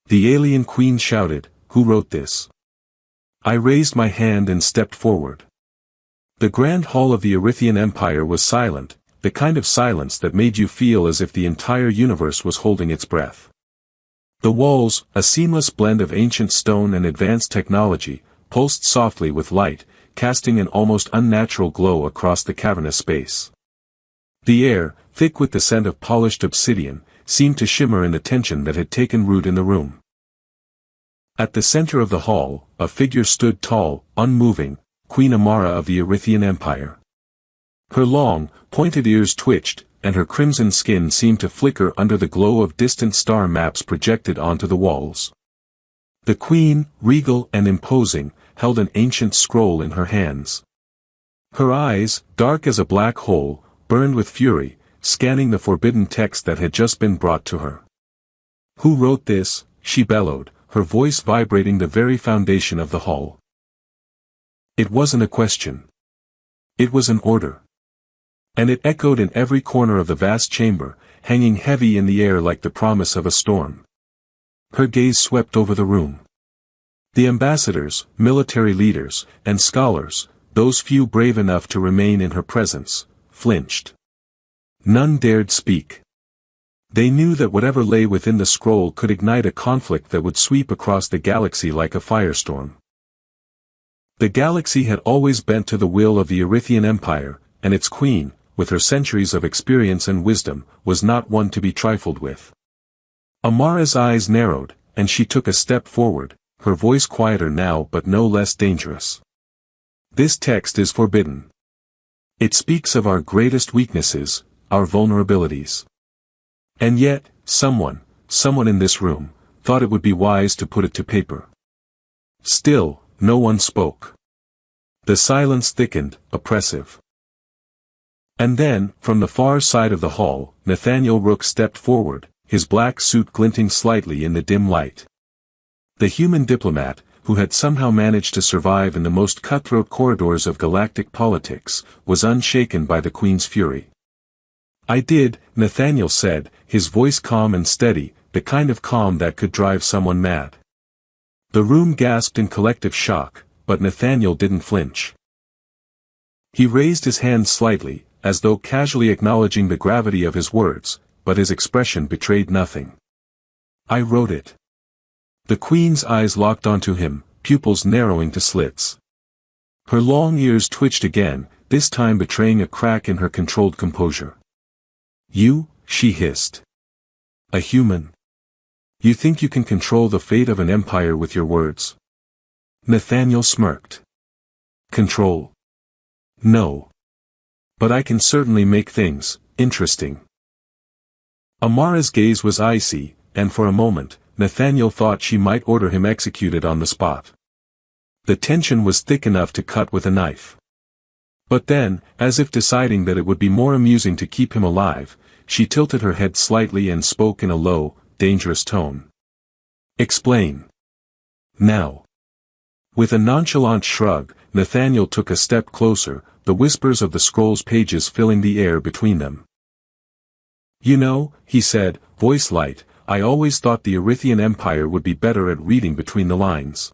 The alien queen shouted, "Who wrote this?" I raised my hand and stepped forward. The grand hall of the Erythian Empire was silent, the kind of silence that made you feel as if the entire universe was holding its breath. The walls, a seamless blend of ancient stone and advanced technology, pulsed softly with light, casting an almost unnatural glow across the cavernous space. The air, thick with the scent of polished obsidian, seemed to shimmer in the tension that had taken root in the room. At the center of the hall, a figure stood tall, unmoving, Queen Amara of the Erythian Empire. Her long, pointed ears twitched, and her crimson skin seemed to flicker under the glow of distant star maps projected onto the walls. The queen, regal and imposing, held an ancient scroll in her hands. Her eyes, dark as a black hole, burned with fury, scanning the forbidden text that had just been brought to her. "Who wrote this?" she bellowed, her voice vibrating the very foundation of the hall. It wasn't a question. It was an order. And it echoed in every corner of the vast chamber, hanging heavy in the air like the promise of a storm. Her gaze swept over the room. The ambassadors, military leaders, and scholars, those few brave enough to remain in her presence, flinched. None dared speak. They knew that whatever lay within the scroll could ignite a conflict that would sweep across the galaxy like a firestorm. The galaxy had always bent to the will of the Erythian Empire, and its queen, with her centuries of experience and wisdom, was not one to be trifled with. Amara's eyes narrowed, and she took a step forward, her voice quieter now but no less dangerous. "This text is forbidden. It speaks of our greatest weaknesses, our vulnerabilities. And yet, someone in this room, thought it would be wise to put it to paper." Still, no one spoke. The silence thickened, oppressive. And then, from the far side of the hall, Nathaniel Rook stepped forward, his black suit glinting slightly in the dim light. The human diplomat, who had somehow managed to survive in the most cutthroat corridors of galactic politics, was unshaken by the Queen's fury. "I did," Nathaniel said, his voice calm and steady, the kind of calm that could drive someone mad. The room gasped in collective shock, but Nathaniel didn't flinch. He raised his hand slightly, as though casually acknowledging the gravity of his words, but his expression betrayed nothing. "I wrote it." The Queen's eyes locked onto him, pupils narrowing to slits. Her long ears twitched again, this time betraying a crack in her controlled composure. "You," she hissed. "A human? You think you can control the fate of an empire with your words?" Nathaniel smirked. "Control? No. But I can certainly make things interesting." Amara's gaze was icy, and for a moment, Nathaniel thought she might order him executed on the spot. The tension was thick enough to cut with a knife. But then, as if deciding that it would be more amusing to keep him alive, she tilted her head slightly and spoke in a low, dangerous tone. "Explain. Now." With a nonchalant shrug, Nathaniel took a step closer, the whispers of the scroll's pages filling the air between them. "You know," he said, voice light, "I always thought the Erythian Empire would be better at reading between the lines.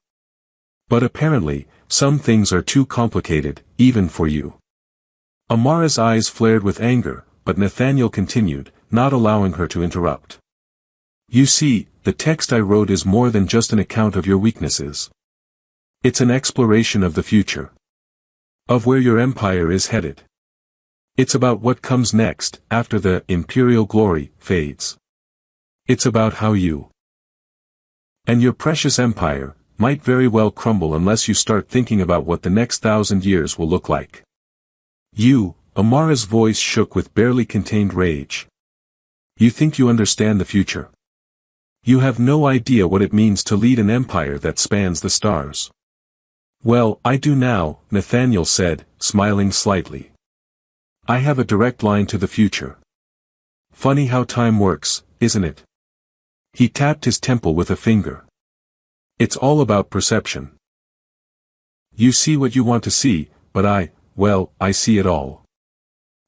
But apparently, some things are too complicated, even for you." Amara's eyes flared with anger, but Nathaniel continued, not allowing her to interrupt. "You see, the text I wrote is more than just an account of your weaknesses. It's an exploration of the future. Of where your empire is headed. It's about what comes next, after the imperial glory fades. It's about how you and your precious empire might very well crumble unless you start thinking about what the next 1,000 years will look like. You," Amara's voice shook with barely contained rage. "You think you understand the future. You have no idea what it means to lead an empire that spans the stars." "Well, I do now," Nathaniel said, smiling slightly. "I have a direct line to the future. Funny how time works, isn't it?" He tapped his temple with a finger. "It's all about perception. You see what you want to see, but I see it all.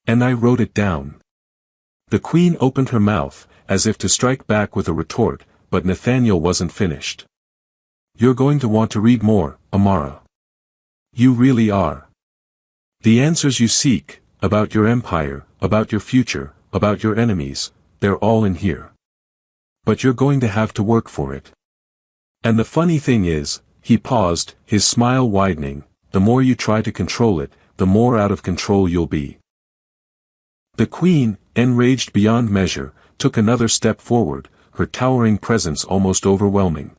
And I wrote it down." The Queen opened her mouth, as if to strike back with a retort, but Nathaniel wasn't finished. "You're going to want to read more, Amara. You really are. The answers you seek, about your empire, about your future, about your enemies, they're all in here. But you're going to have to work for it. And the funny thing is," he paused, his smile widening, "the more you try to control it, the more out of control you'll be." The Queen, enraged beyond measure, took another step forward, her towering presence almost overwhelming.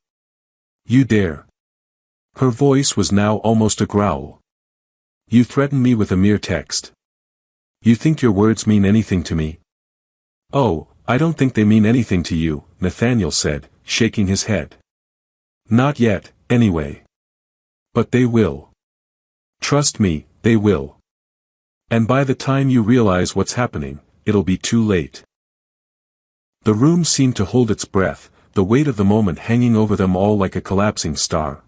"You dare." Her voice was now almost a growl. "You threaten me with a mere text. You think your words mean anything to me?" "Oh, I don't think they mean anything to you," Nathaniel said, shaking his head. "Not yet, anyway. But they will. Trust me, they will. And by the time you realize what's happening, it'll be too late." The room seemed to hold its breath, the weight of the moment hanging over them all like a collapsing star.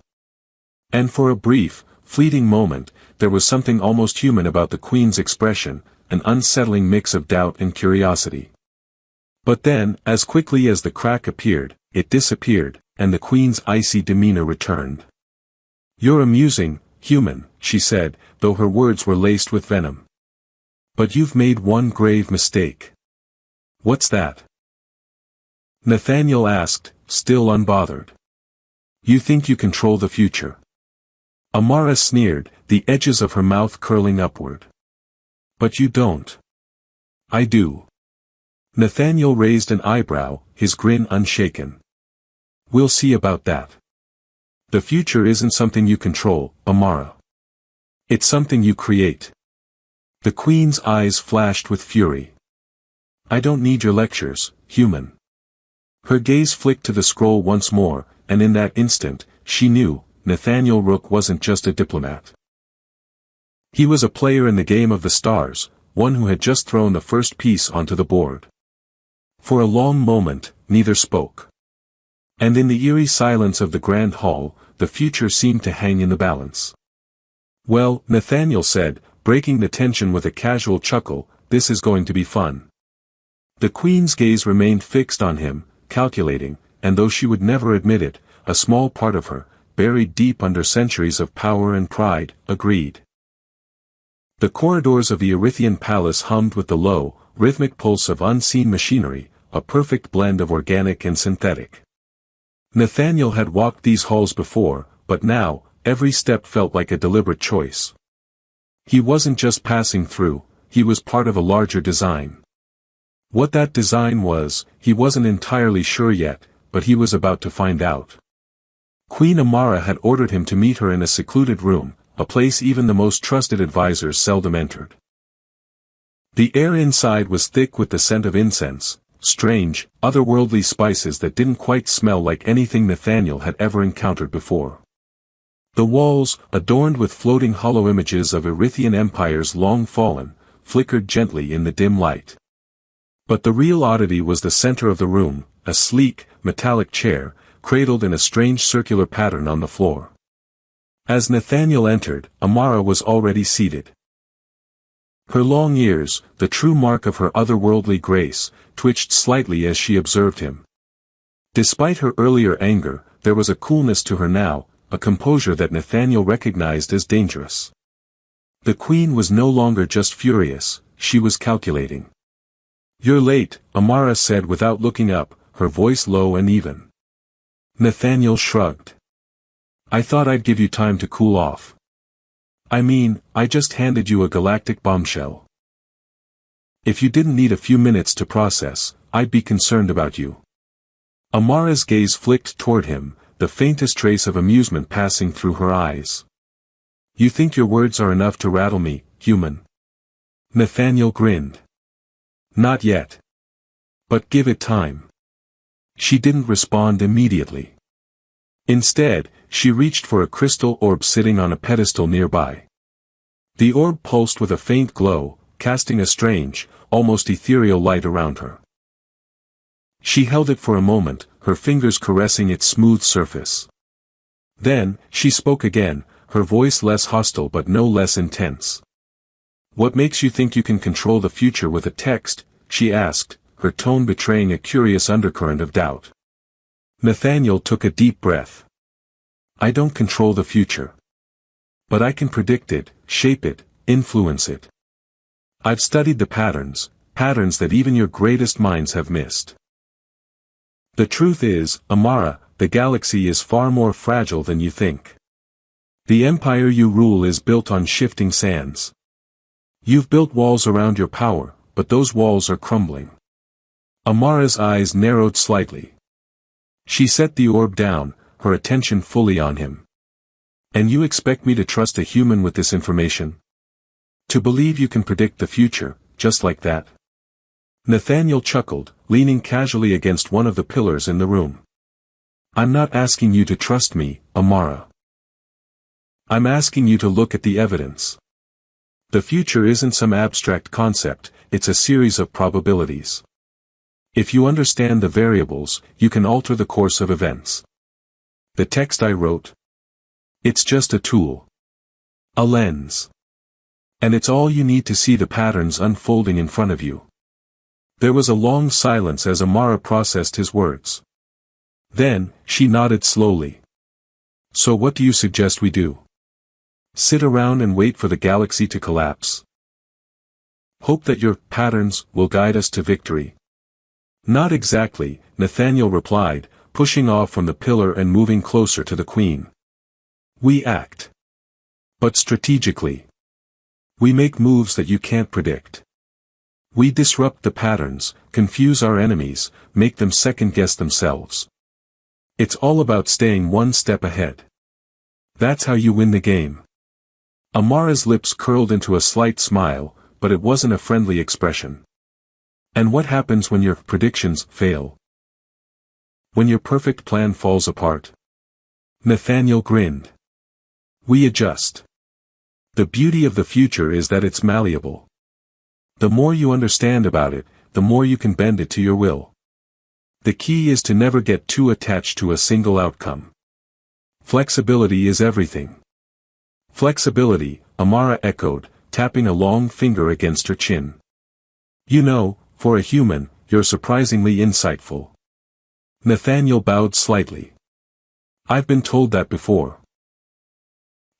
And for a brief, fleeting moment, there was something almost human about the Queen's expression, an unsettling mix of doubt and curiosity. But then, as quickly as the crack appeared, it disappeared, and the Queen's icy demeanor returned. "You're amusing, human," she said, though her words were laced with venom. "But you've made one grave mistake." "What's that?" Nathaniel asked, still unbothered. "You think you control the future." Amara sneered, the edges of her mouth curling upward. "But you don't." "I do." Nathaniel raised an eyebrow, his grin unshaken. "We'll see about that. The future isn't something you control, Amara. It's something you create." The Queen's eyes flashed with fury. "I don't need your lectures, human." Her gaze flicked to the scroll once more, and in that instant, she knew, Nathaniel Rook wasn't just a diplomat. He was a player in the game of the stars, one who had just thrown the first piece onto the board. For a long moment, neither spoke. And in the eerie silence of the grand hall, the future seemed to hang in the balance. "Well," Nathaniel said, breaking the tension with a casual chuckle, "this is going to be fun." The Queen's gaze remained fixed on him, calculating, and though she would never admit it, a small part of her, buried deep under centuries of power and pride, agreed. The corridors of the Erythian palace hummed with the low, rhythmic pulse of unseen machinery, a perfect blend of organic and synthetic. Nathaniel had walked these halls before, but now, every step felt like a deliberate choice. He wasn't just passing through, he was part of a larger design. What that design was, he wasn't entirely sure yet, but he was about to find out. Queen Amara had ordered him to meet her in a secluded room, a place even the most trusted advisors seldom entered. The air inside was thick with the scent of incense, strange, otherworldly spices that didn't quite smell like anything Nathaniel had ever encountered before. The walls, adorned with floating hollow images of Erythian empires long fallen, flickered gently in the dim light. But the real oddity was the center of the room, a sleek, metallic chair, cradled in a strange circular pattern on the floor. As Nathaniel entered, Amara was already seated. Her long ears, the true mark of her otherworldly grace, twitched slightly as she observed him. Despite her earlier anger, there was a coolness to her now, a composure that Nathaniel recognized as dangerous. The Queen was no longer just furious, she was calculating. "You're late," Amara said without looking up, her voice low and even. Nathaniel shrugged. "I thought I'd give you time to cool off. I mean, I just handed you a galactic bombshell. If you didn't need a few minutes to process, I'd be concerned about you." Amara's gaze flicked toward him, the faintest trace of amusement passing through her eyes. "You think your words are enough to rattle me, human?" Nathaniel grinned. "Not yet. But give it time." She didn't respond immediately. Instead, she reached for a crystal orb sitting on a pedestal nearby. The orb pulsed with a faint glow, casting a strange, almost ethereal light around her. She held it for a moment, her fingers caressing its smooth surface. Then, she spoke again, her voice less hostile but no less intense. "What makes you think you can control the future with a text?" she asked, her tone betraying a curious undercurrent of doubt. Nathaniel took a deep breath. I don't control the future. But I can predict it, shape it, influence it. I've studied the patterns that even your greatest minds have missed. The truth is, Amara, the galaxy is far more fragile than you think. The empire you rule is built on shifting sands. You've built walls around your power, but those walls are crumbling. Amara's eyes narrowed slightly. She set the orb down, her attention fully on him. And you expect me to trust a human with this information? To believe you can predict the future, just like that? Nathaniel chuckled, leaning casually against one of the pillars in the room. I'm not asking you to trust me, Amara. I'm asking you to look at the evidence. The future isn't some abstract concept, it's a series of probabilities. If you understand the variables, you can alter the course of events. The text I wrote? It's just a tool. A lens. And it's all you need to see the patterns unfolding in front of you. There was a long silence as Amara processed his words. Then, she nodded slowly. So what do you suggest we do? Sit around and wait for the galaxy to collapse? Hope that your patterns will guide us to victory? Not exactly, Nathaniel replied, pushing off from the pillar and moving closer to the Queen. We act. But strategically. We make moves that you can't predict. We disrupt the patterns, confuse our enemies, make them second-guess themselves. It's all about staying one step ahead. That's how you win the game. Amara's lips curled into a slight smile, but it wasn't a friendly expression. And what happens when your predictions fail? When your perfect plan falls apart? Nathaniel grinned. We adjust. The beauty of the future is that it's malleable. The more you understand about it, the more you can bend it to your will. The key is to never get too attached to a single outcome. Flexibility is everything. Flexibility, Amara echoed, tapping a long finger against her chin. You know, for a human, you're surprisingly insightful. Nathaniel bowed slightly. I've been told that before.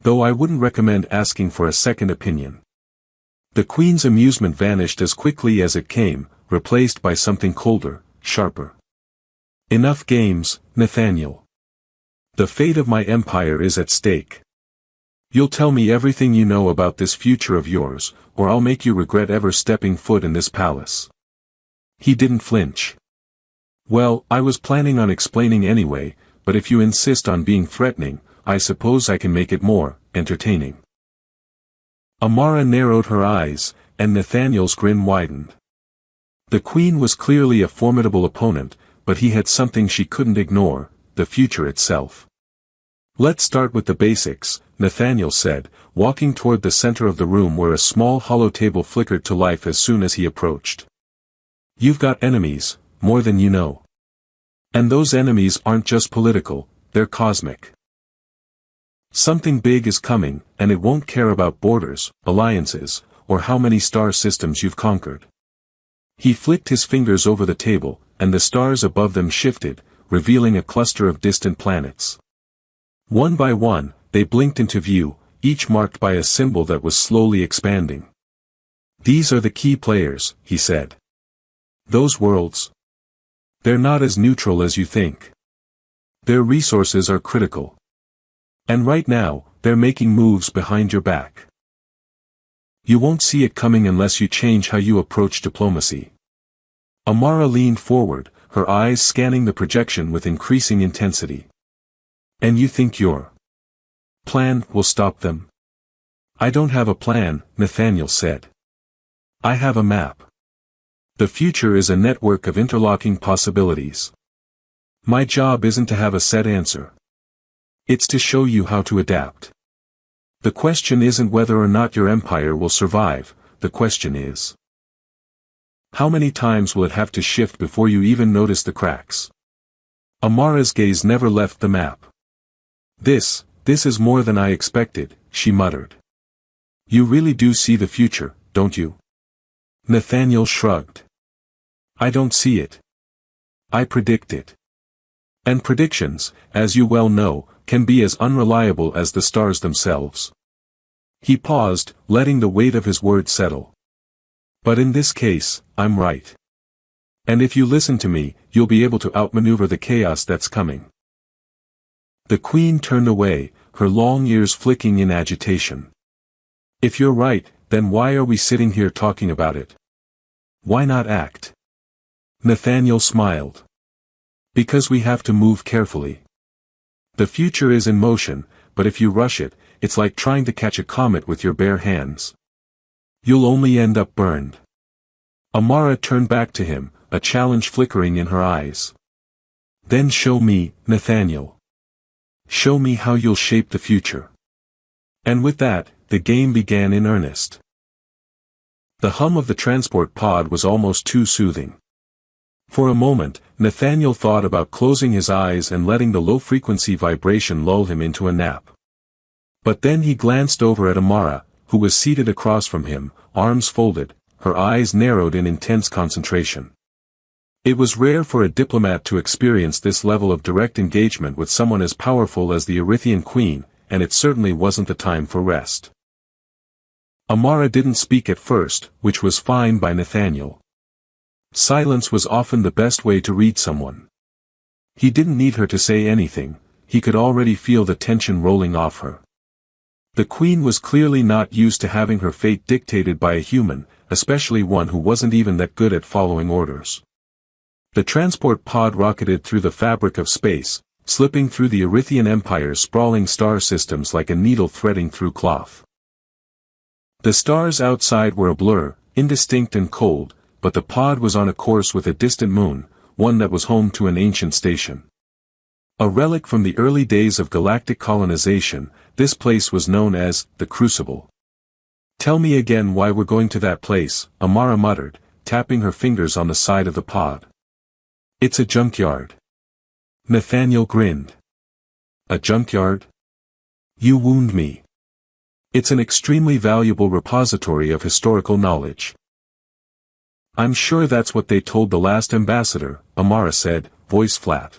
Though I wouldn't recommend asking for a second opinion. The Queen's amusement vanished as quickly as it came, replaced by something colder, sharper. Enough games, Nathaniel. The fate of my empire is at stake. You'll tell me everything you know about this future of yours, or I'll make you regret ever stepping foot in this palace. He didn't flinch. Well, I was planning on explaining anyway, but if you insist on being threatening, I suppose I can make it more entertaining. Amara narrowed her eyes, and Nathaniel's grin widened. The Queen was clearly a formidable opponent, but he had something she couldn't ignore, the future itself. Let's start with the basics, Nathaniel said, walking toward the center of the room where a small hollow table flickered to life as soon as he approached. You've got enemies, more than you know. And those enemies aren't just political, they're cosmic. Something big is coming, and it won't care about borders, alliances, or how many star systems you've conquered. He flicked his fingers over the table, and the stars above them shifted, revealing a cluster of distant planets. One by one, they blinked into view, each marked by a symbol that was slowly expanding. These are the key players, he said. Those worlds. They're not as neutral as you think. Their resources are critical. And right now, they're making moves behind your back. You won't see it coming unless you change how you approach diplomacy. Amara leaned forward, her eyes scanning the projection with increasing intensity. And you think your plan will stop them? I don't have a plan, Nathaniel said. I have a map. The future is a network of interlocking possibilities. My job isn't to have a set answer. It's to show you how to adapt. The question isn't whether or not your empire will survive, the question is, how many times will it have to shift before you even notice the cracks? Amara's gaze never left the map. This is more than I expected, she muttered. You really do see the future, don't you? Nathaniel shrugged. I don't see it. I predict it. And predictions, as you well know, can be as unreliable as the stars themselves. He paused, letting the weight of his words settle. But in this case, I'm right. And if you listen to me, you'll be able to outmaneuver the chaos that's coming. The Queen turned away, her long ears flicking in agitation. If you're right, then why are we sitting here talking about it? Why not act? Nathaniel smiled. Because we have to move carefully. The future is in motion, but if you rush it, it's like trying to catch a comet with your bare hands. You'll only end up burned. Amara turned back to him, a challenge flickering in her eyes. Then show me, Nathaniel. Show me how you'll shape the future. And with that, the game began in earnest. The hum of the transport pod was almost too soothing. For a moment, Nathaniel thought about closing his eyes and letting the low-frequency vibration lull him into a nap. But then he glanced over at Amara, who was seated across from him, arms folded, her eyes narrowed in intense concentration. It was rare for a diplomat to experience this level of direct engagement with someone as powerful as the Erythian Queen, and it certainly wasn't the time for rest. Amara didn't speak at first, which was fine by Nathaniel. Silence was often the best way to read someone. He didn't need her to say anything, he could already feel the tension rolling off her. The Queen was clearly not used to having her fate dictated by a human, especially one who wasn't even that good at following orders. The transport pod rocketed through the fabric of space, slipping through the Erythian Empire's sprawling star systems like a needle threading through cloth. The stars outside were a blur, indistinct and cold, but the pod was on a course with a distant moon, one that was home to an ancient station. A relic from the early days of galactic colonization, this place was known as the Crucible. Tell me again why we're going to that place, Amara muttered, tapping her fingers on the side of the pod. It's a junkyard. Nathaniel grinned. A junkyard? You wound me. It's an extremely valuable repository of historical knowledge. I'm sure that's what they told the last ambassador, Amara said, voice flat.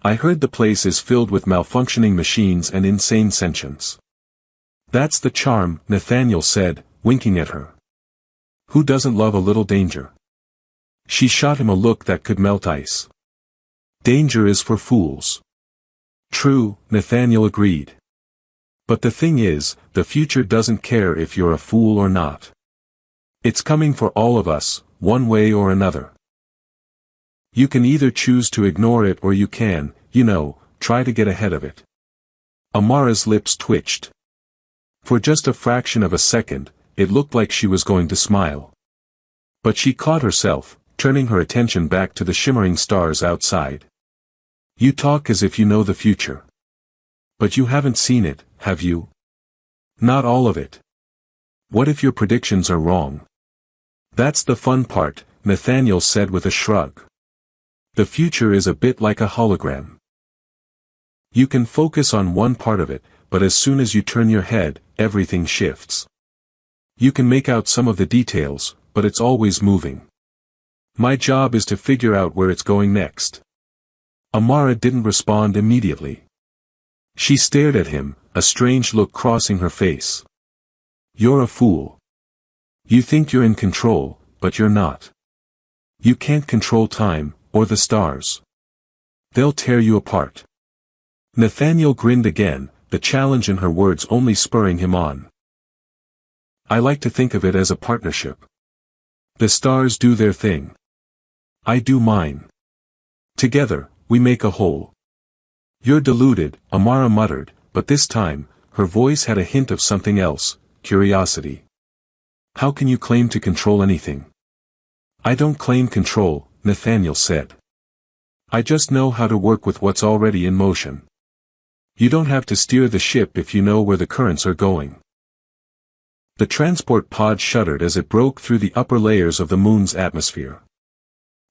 I heard the place is filled with malfunctioning machines and insane sentience. That's the charm, Nathaniel said, winking at her. Who doesn't love a little danger? She shot him a look that could melt ice. Danger is for fools. True, Nathaniel agreed. But the thing is, the future doesn't care if you're a fool or not. It's coming for all of us, one way or another. You can either choose to ignore it or you can, try to get ahead of it. Amara's lips twitched. For just a fraction of a second, it looked like she was going to smile. But she caught herself, turning her attention back to the shimmering stars outside. You talk as if you know the future. But you haven't seen it, have you? Not all of it. What if your predictions are wrong? That's the fun part, Nathaniel said with a shrug. The future is a bit like a hologram. You can focus on one part of it, but as soon as you turn your head, everything shifts. You can make out some of the details, but it's always moving. My job is to figure out where it's going next. Amara didn't respond immediately. She stared at him, a strange look crossing her face. You're a fool. You think you're in control, but you're not. You can't control time, or the stars. They'll tear you apart. Nathaniel grinned again, the challenge in her words only spurring him on. I like to think of it as a partnership. The stars do their thing. I do mine. Together, we make a whole. You're deluded, Amara muttered, but this time, her voice had a hint of something else, curiosity. How can you claim to control anything? I don't claim control, Nathaniel said. I just know how to work with what's already in motion. You don't have to steer the ship if you know where the currents are going. The transport pod shuddered as it broke through the upper layers of the moon's atmosphere.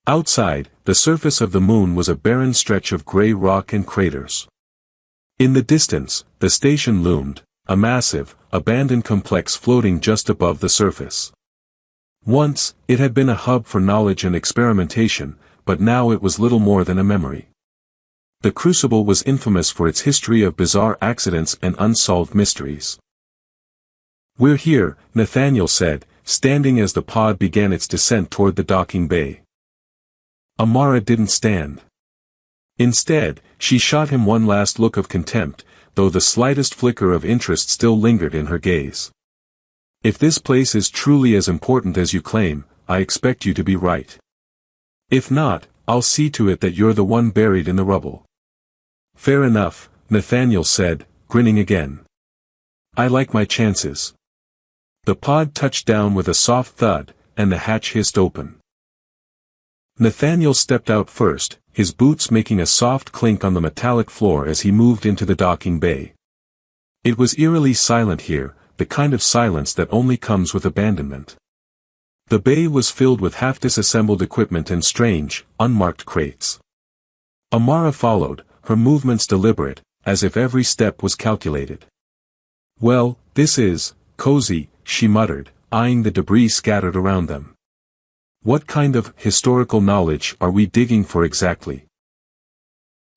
Outside, the surface of the moon was a barren stretch of gray rock and craters. In the distance, the station loomed, a massive, abandoned complex floating just above the surface. Once, it had been a hub for knowledge and experimentation, but now it was little more than a memory. The Crucible was infamous for its history of bizarre accidents and unsolved mysteries. "We're here," Nathaniel said, standing as the pod began its descent toward the docking bay. Amara didn't stand. Instead, she shot him one last look of contempt, though the slightest flicker of interest still lingered in her gaze. "If this place is truly as important as you claim, I expect you to be right. If not, I'll see to it that you're the one buried in the rubble." "Fair enough," Nathaniel said, grinning again. "I like my chances." The pod touched down with a soft thud, and the hatch hissed open. Nathaniel stepped out first, his boots making a soft clink on the metallic floor as he moved into the docking bay. It was eerily silent here, the kind of silence that only comes with abandonment. The bay was filled with half-disassembled equipment and strange, unmarked crates. Amara followed, her movements deliberate, as if every step was calculated. "Well, this is cozy," she muttered, eyeing the debris scattered around them. "What kind of historical knowledge are we digging for exactly?"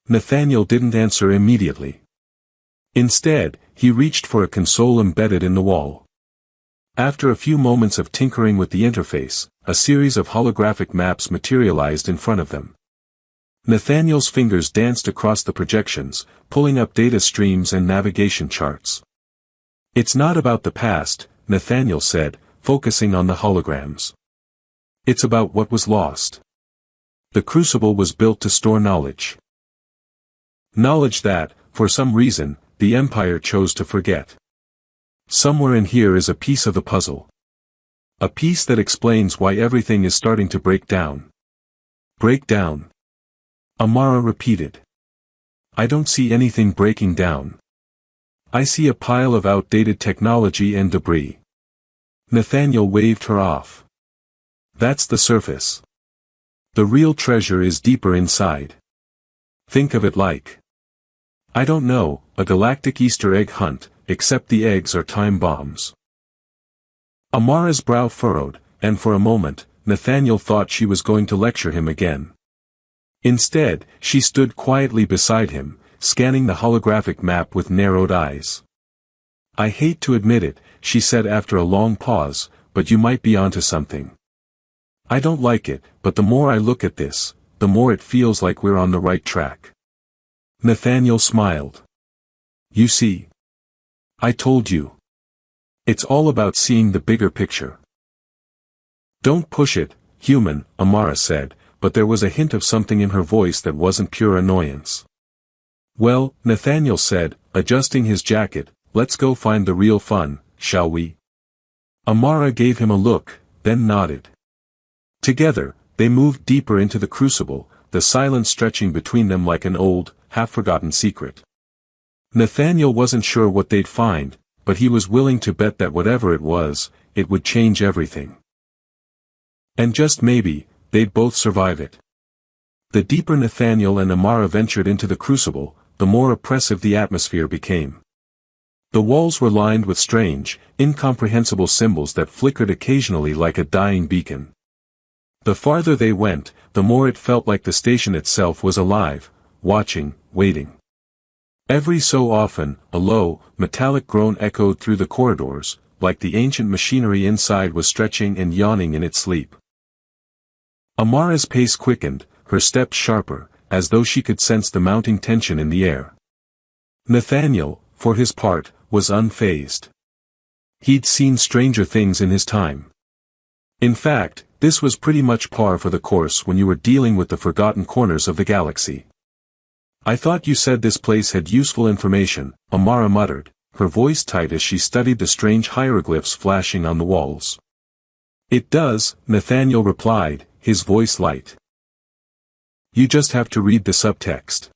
Nathaniel didn't answer immediately. Instead, he reached for a console embedded in the wall. After a few moments of tinkering with the interface, a series of holographic maps materialized in front of them. Nathaniel's fingers danced across the projections, pulling up data streams and navigation charts. "It's not about the past," Nathaniel said, focusing on the holograms. "It's about what was lost. The Crucible was built to store knowledge. Knowledge that, for some reason, the Empire chose to forget. Somewhere in here is a piece of the puzzle. A piece that explains why everything is starting to break down." "Break down?" Amara repeated. "I don't see anything breaking down. I see a pile of outdated technology and debris." Nathaniel waved her off. "That's the surface. The real treasure is deeper inside. Think of it like, I don't know, a galactic Easter egg hunt, except the eggs are time bombs." Amara's brow furrowed, and for a moment, Nathaniel thought she was going to lecture him again. Instead, she stood quietly beside him, scanning the holographic map with narrowed eyes. "I hate to admit it," she said after a long pause, "but you might be onto something. I don't like it, but the more I look at this, the more it feels like we're on the right track." Nathaniel smiled. "You see? I told you. It's all about seeing the bigger picture." "Don't push it, human," Amara said, but there was a hint of something in her voice that wasn't pure annoyance. "Well," Nathaniel said, adjusting his jacket, "let's go find the real fun, shall we?" Amara gave him a look, then nodded. Together, they moved deeper into the Crucible, the silence stretching between them like an old, half-forgotten secret. Nathaniel wasn't sure what they'd find, but he was willing to bet that whatever it was, it would change everything. And just maybe, they'd both survive it. The deeper Nathaniel and Amara ventured into the Crucible, the more oppressive the atmosphere became. The walls were lined with strange, incomprehensible symbols that flickered occasionally like a dying beacon. The farther they went, the more it felt like the station itself was alive, watching, waiting. Every so often, a low, metallic groan echoed through the corridors, like the ancient machinery inside was stretching and yawning in its sleep. Amara's pace quickened, her steps sharper, as though she could sense the mounting tension in the air. Nathaniel, for his part, was unfazed. He'd seen stranger things in his time. In fact, this was pretty much par for the course when you were dealing with the forgotten corners of the galaxy. "I thought you said this place had useful information," Amara muttered, her voice tight as she studied the strange hieroglyphs flashing on the walls. "It does," Nathaniel replied, his voice light. "You just have to read the subtext."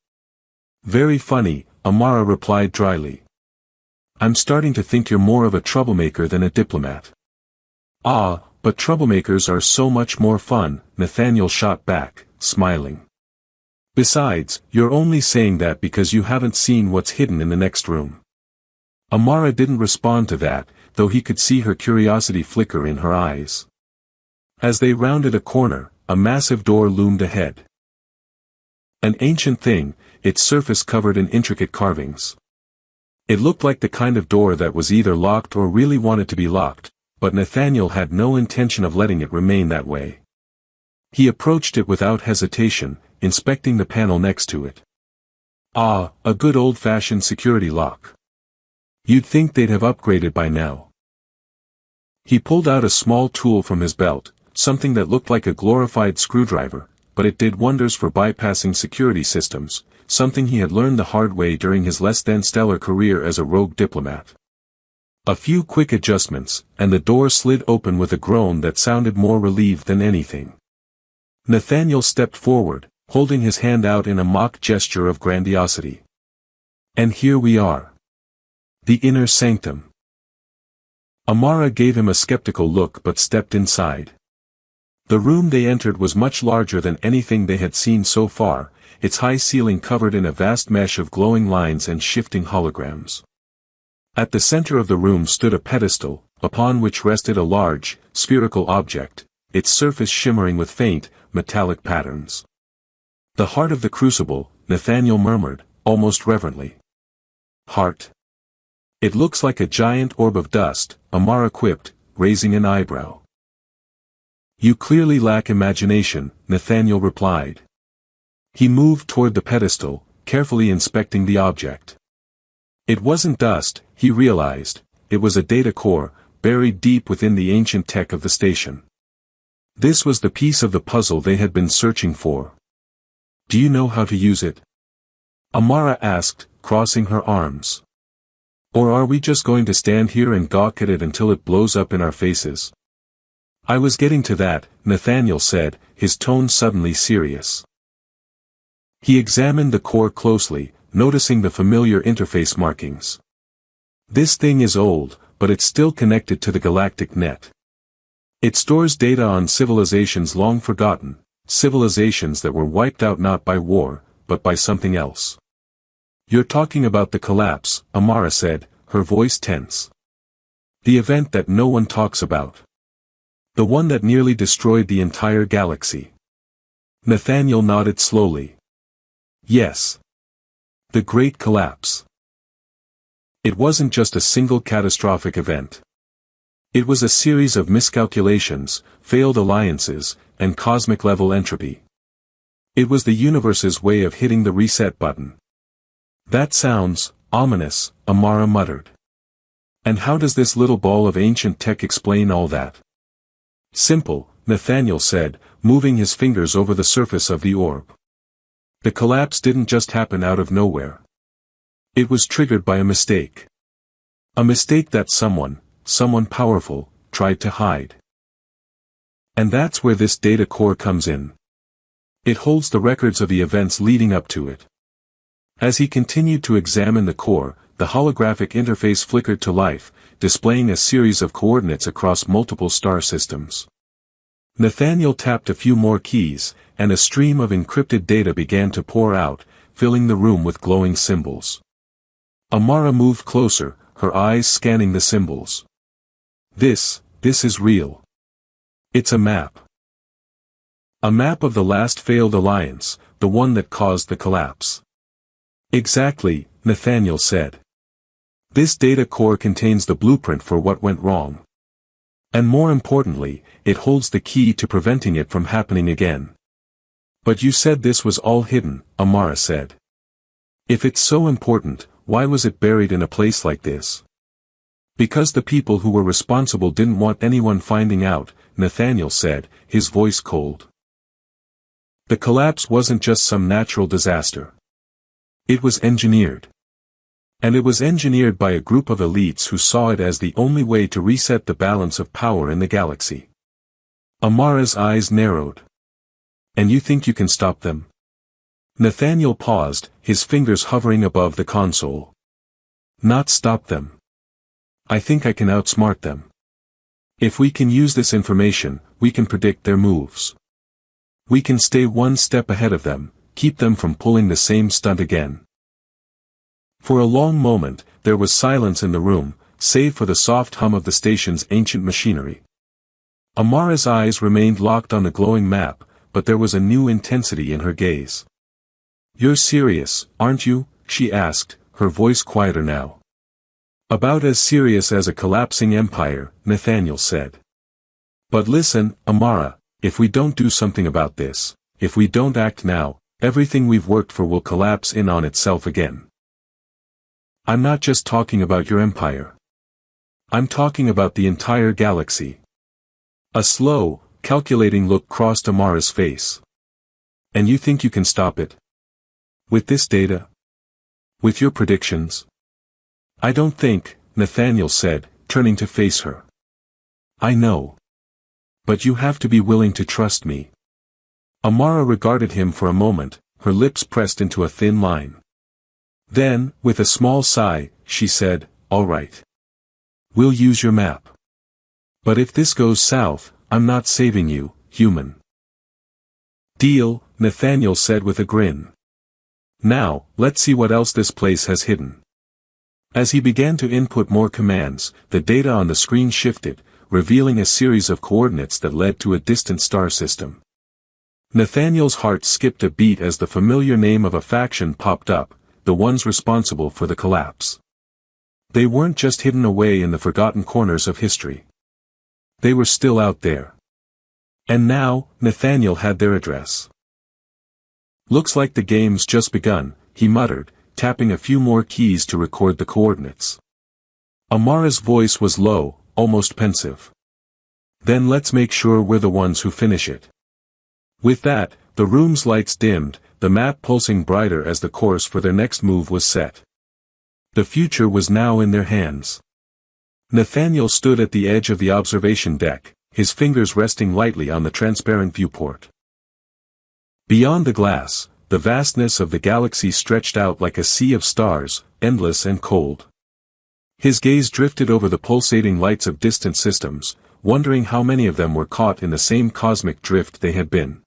"Very funny," Amara replied dryly. "I'm starting to think you're more of a troublemaker than a diplomat." "Ah, but troublemakers are so much more fun," Nathaniel shot back, smiling. "Besides, you're only saying that because you haven't seen what's hidden in the next room." Amara didn't respond to that, though he could see her curiosity flicker in her eyes. As they rounded a corner, a massive door loomed ahead. An ancient thing, its surface covered in intricate carvings. It looked like the kind of door that was either locked or really wanted to be locked, but Nathaniel had no intention of letting it remain that way. He approached it without hesitation, inspecting the panel next to it. Ah, a good old-fashioned security lock. You'd think they'd have upgraded by now. He pulled out a small tool from his belt, something that looked like a glorified screwdriver, but it did wonders for bypassing security systems, something he had learned the hard way during his less-than-stellar career as a rogue diplomat. A few quick adjustments, and the door slid open with a groan that sounded more relieved than anything. Nathaniel stepped forward, holding his hand out in a mock gesture of grandiosity. And here we are. The inner sanctum. Amara gave him a skeptical look but stepped inside. The room they entered was much larger than anything they had seen so far, its high ceiling covered in a vast mesh of glowing lines and shifting holograms. At the center of the room stood a pedestal, upon which rested a large, spherical object, its surface shimmering with faint, metallic patterns. The heart of the crucible, Nathaniel murmured, almost reverently. Heart. It looks like a giant orb of dust, Amara quipped, raising an eyebrow. You clearly lack imagination, Nathaniel replied. He moved toward the pedestal, carefully inspecting the object. It wasn't dust, he realized, it was a data core, buried deep within the ancient tech of the station. This was the piece of the puzzle they had been searching for. Do you know how to use it? Amara asked, crossing her arms. Or are we just going to stand here and gawk at it until it blows up in our faces? I was getting to that, Nathaniel said, his tone suddenly serious. He examined the core closely, noticing the familiar interface markings. This thing is old, but it's still connected to the galactic net. It stores data on civilizations long forgotten, civilizations that were wiped out not by war, but by something else. You're talking about the collapse, Amara said, her voice tense. The event that no one talks about. The one that nearly destroyed the entire galaxy. Nathaniel nodded slowly. Yes. The Great Collapse. It wasn't just a single catastrophic event. It was a series of miscalculations, failed alliances, and cosmic-level entropy. It was the universe's way of hitting the reset button. That sounds ominous, Amara muttered. And how does this little ball of ancient tech explain all that? Simple, Nathaniel said, moving his fingers over the surface of the orb. The collapse didn't just happen out of nowhere. It was triggered by a mistake. A mistake that someone powerful, tried to hide. And that's where this data core comes in. It holds the records of the events leading up to it. As he continued to examine the core, the holographic interface flickered to life, displaying a series of coordinates across multiple star systems. Nathaniel tapped a few more keys, and a stream of encrypted data began to pour out, filling the room with glowing symbols. Amara moved closer, her eyes scanning the symbols. This is real. It's a map. A map of the last failed alliance, the one that caused the collapse. Exactly, Nathaniel said. This data core contains the blueprint for what went wrong. And more importantly, it holds the key to preventing it from happening again. But you said this was all hidden, Amara said. If it's so important, why was it buried in a place like this? Because the people who were responsible didn't want anyone finding out, Nathaniel said, his voice cold. The collapse wasn't just some natural disaster. It was engineered. And it was engineered by a group of elites who saw it as the only way to reset the balance of power in the galaxy. Amara's eyes narrowed. And you think you can stop them? Nathaniel paused, his fingers hovering above the console. Not stop them. I think I can outsmart them. If we can use this information, we can predict their moves. We can stay one step ahead of them, keep them from pulling the same stunt again. For a long moment, there was silence in the room, save for the soft hum of the station's ancient machinery. Amara's eyes remained locked on the glowing map, but there was a new intensity in her gaze. You're serious, aren't you? She asked, her voice quieter now. About as serious as a collapsing empire, Nathaniel said. But listen, Amara, if we don't do something about this, if we don't act now, everything we've worked for will collapse in on itself again. I'm not just talking about your empire. I'm talking about the entire galaxy. A slow, calculating look crossed Amara's face. And you think you can stop it? With this data? With your predictions? I don't think, Nathaniel said, turning to face her. I know. But you have to be willing to trust me. Amara regarded him for a moment, her lips pressed into a thin line. Then, with a small sigh, she said, all right. We'll use your map. But if this goes south, I'm not saving you, human. Deal, Nathaniel said with a grin. Now, let's see what else this place has hidden. As he began to input more commands, the data on the screen shifted, revealing a series of coordinates that led to a distant star system. Nathaniel's heart skipped a beat as the familiar name of a faction popped up, the ones responsible for the collapse. They weren't just hidden away in the forgotten corners of history. They were still out there. And now, Nathaniel had their address. Looks like the game's just begun, he muttered, tapping a few more keys to record the coordinates. Amara's voice was low, almost pensive. Then let's make sure we're the ones who finish it. With that, the room's lights dimmed, the map pulsing brighter as the course for their next move was set. The future was now in their hands. Nathaniel stood at the edge of the observation deck, his fingers resting lightly on the transparent viewport. Beyond the glass, the vastness of the galaxy stretched out like a sea of stars, endless and cold. His gaze drifted over the pulsating lights of distant systems, wondering how many of them were caught in the same cosmic drift they had been.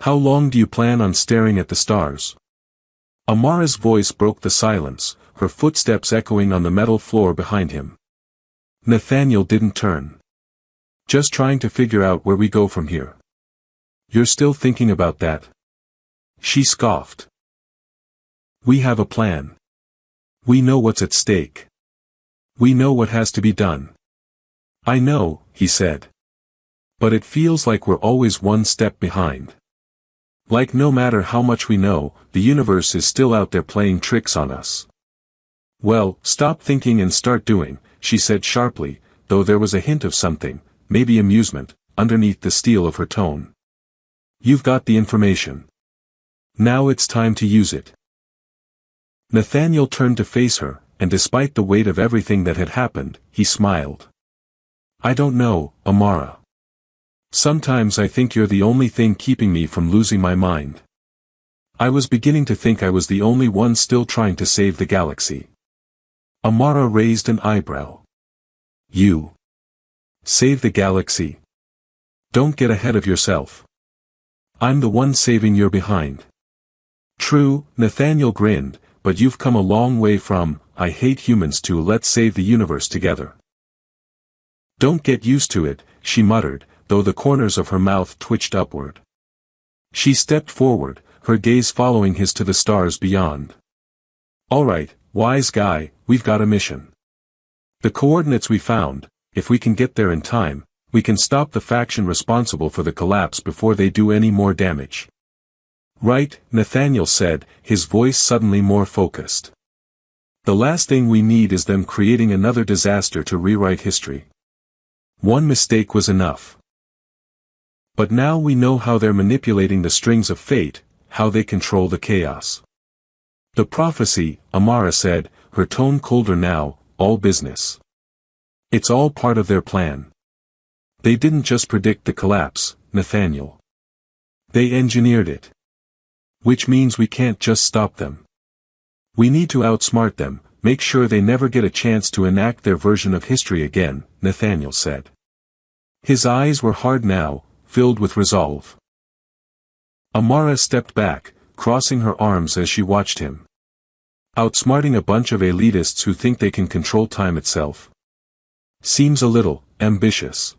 How long do you plan on staring at the stars? Amara's voice broke the silence, her footsteps echoing on the metal floor behind him. Nathaniel didn't turn. Just trying to figure out where we go from here. You're still thinking about that? She scoffed. We have a plan. We know what's at stake. We know what has to be done. I know, he said. But it feels like we're always one step behind. Like no matter how much we know, the universe is still out there playing tricks on us. Well, stop thinking and start doing, she said sharply, though there was a hint of something, maybe amusement, underneath the steel of her tone. You've got the information. Now it's time to use it. Nathaniel turned to face her, and despite the weight of everything that had happened, he smiled. I don't know, Amara. Sometimes I think you're the only thing keeping me from losing my mind. I was beginning to think I was the only one still trying to save the galaxy. Amara raised an eyebrow. You. Save the galaxy. Don't get ahead of yourself. I'm the one saving your behind. True, Nathaniel grinned, but you've come a long way from, I hate humans to let's save the universe together. Don't get used to it, she muttered, though the corners of her mouth twitched upward. She stepped forward, her gaze following his to the stars beyond. All right, wise guy, we've got a mission. The coordinates we found, if we can get there in time, we can stop the faction responsible for the collapse before they do any more damage. Right, Nathaniel said, his voice suddenly more focused. The last thing we need is them creating another disaster to rewrite history. One mistake was enough. But now we know how they're manipulating the strings of fate, how they control the chaos. The prophecy, Amara said, her tone colder now, all business. It's all part of their plan. They didn't just predict the collapse, Nathaniel. They engineered it. Which means we can't just stop them. We need to outsmart them, make sure they never get a chance to enact their version of history again, Nathaniel said. His eyes were hard now, filled with resolve. Amara stepped back, crossing her arms as she watched him. Outsmarting a bunch of elitists who think they can control time itself. Seems a little ambitious.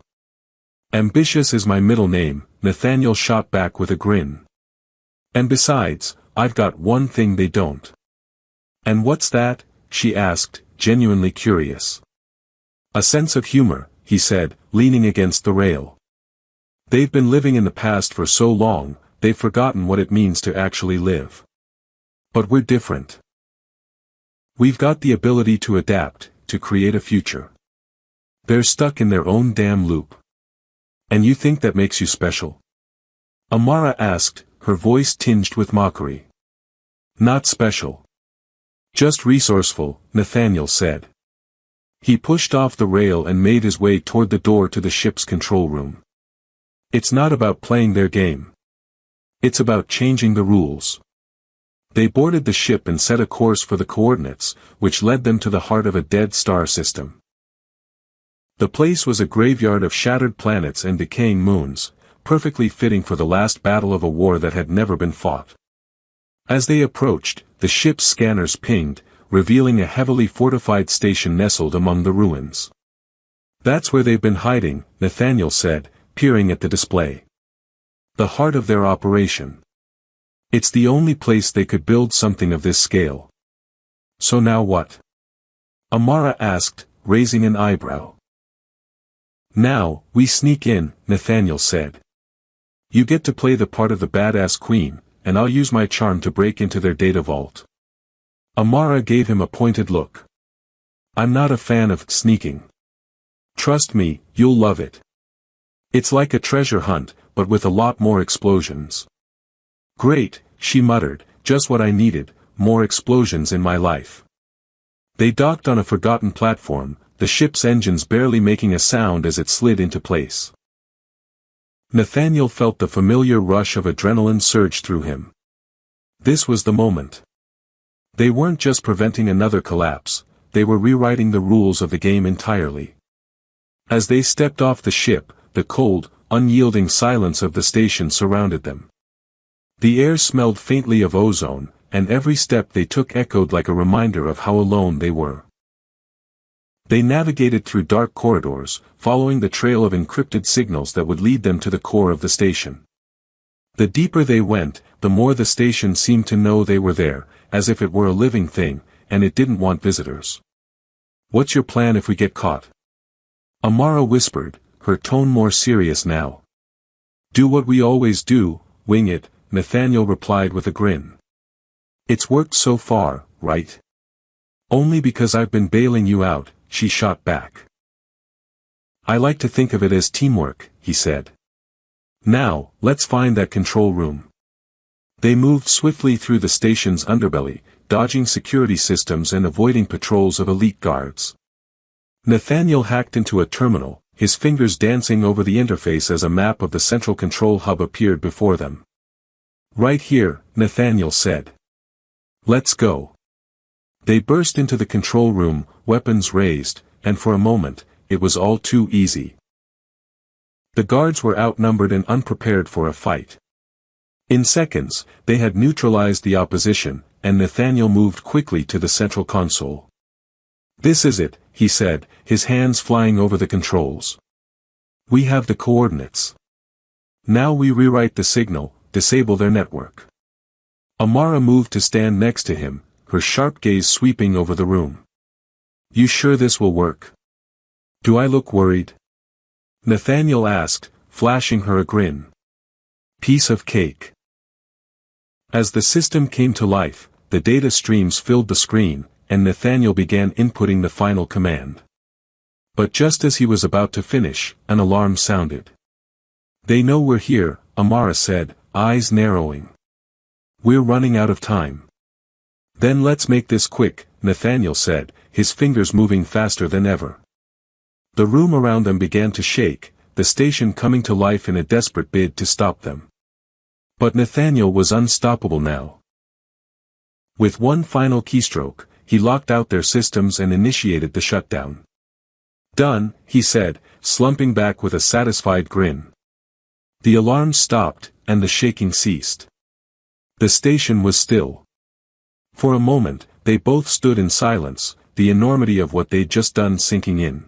Ambitious is my middle name, Nathaniel shot back with a grin. And besides, I've got one thing they don't. And what's that? She asked, genuinely curious. A sense of humor, he said, leaning against the rail. They've been living in the past for so long, they've forgotten what it means to actually live. But we're different. We've got the ability to adapt, to create a future. They're stuck in their own damn loop. And you think that makes you special? Amara asked, her voice tinged with mockery. Not special. Just resourceful, Nathaniel said. He pushed off the rail and made his way toward the door to the ship's control room. It's not about playing their game. It's about changing the rules. They boarded the ship and set a course for the coordinates, which led them to the heart of a dead star system. The place was a graveyard of shattered planets and decaying moons, perfectly fitting for the last battle of a war that had never been fought. As they approached, the ship's scanners pinged, revealing a heavily fortified station nestled among the ruins. That's where they've been hiding, Nathaniel said, peering at the display. The heart of their operation. It's the only place they could build something of this scale. So now what? Amara asked, raising an eyebrow. Now, we sneak in, Nathaniel said. You get to play the part of the badass queen, and I'll use my charm to break into their data vault. Amara gave him a pointed look. I'm not a fan of sneaking. Trust me, you'll love it. It's like a treasure hunt, but with a lot more explosions. Great, she muttered, just what I needed, more explosions in my life. They docked on a forgotten platform, the ship's engines barely making a sound as it slid into place. Nathaniel felt the familiar rush of adrenaline surge through him. This was the moment. They weren't just preventing another collapse, they were rewriting the rules of the game entirely. As they stepped off the ship, the cold, unyielding silence of the station surrounded them. The air smelled faintly of ozone, and every step they took echoed like a reminder of how alone they were. They navigated through dark corridors, following the trail of encrypted signals that would lead them to the core of the station. The deeper they went, the more the station seemed to know they were there, as if it were a living thing, and it didn't want visitors. What's your plan if we get caught? Amara whispered, her tone more serious now. Do what we always do, wing it, Nathaniel replied with a grin. It's worked so far, right? Only because I've been bailing you out, she shot back. I like to think of it as teamwork, he said. Now, let's find that control room. They moved swiftly through the station's underbelly, dodging security systems and avoiding patrols of elite guards. Nathaniel hacked into a terminal, his fingers dancing over the interface as a map of the central control hub appeared before them. Right here, Nathaniel said. Let's go. They burst into the control room, weapons raised, and for a moment, it was all too easy. The guards were outnumbered and unprepared for a fight. In seconds, they had neutralized the opposition, and Nathaniel moved quickly to the central console. This is it, he said, his hands flying over the controls. We have the coordinates. Now we rewrite the signal, disable their network. Amara moved to stand next to him, her sharp gaze sweeping over the room. You sure this will work? Do I look worried? Nathaniel asked, flashing her a grin. Piece of cake. As the system came to life, the data streams filled the screen, and Nathaniel began inputting the final command. But just as he was about to finish, an alarm sounded. They know we're here, Amara said, eyes narrowing. We're running out of time. Then let's make this quick, Nathaniel said, his fingers moving faster than ever. The room around them began to shake, the station coming to life in a desperate bid to stop them. But Nathaniel was unstoppable now. With one final keystroke, he locked out their systems and initiated the shutdown. Done, he said, slumping back with a satisfied grin. The alarm stopped, and the shaking ceased. The station was still. For a moment, they both stood in silence, the enormity of what they'd just done sinking in.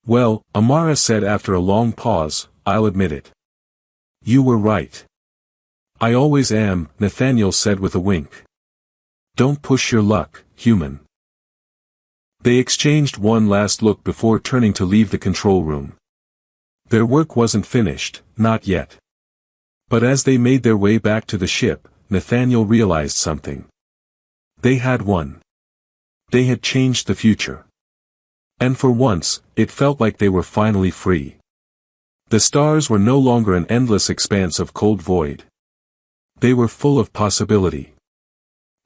Well, Amara said after a long pause, I'll admit it. You were right. I always am, Nathaniel said with a wink. Don't push your luck, human. They exchanged one last look before turning to leave the control room. Their work wasn't finished, not yet. But as they made their way back to the ship, Nathaniel realized something. They had won. They had changed the future. And for once, it felt like they were finally free. The stars were no longer an endless expanse of cold void. They were full of possibility.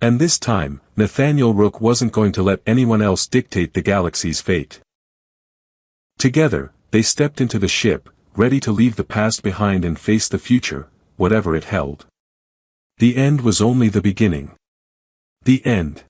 And this time, Nathaniel Rook wasn't going to let anyone else dictate the galaxy's fate. Together, they stepped into the ship, ready to leave the past behind and face the future, whatever it held. The end was only the beginning. The end.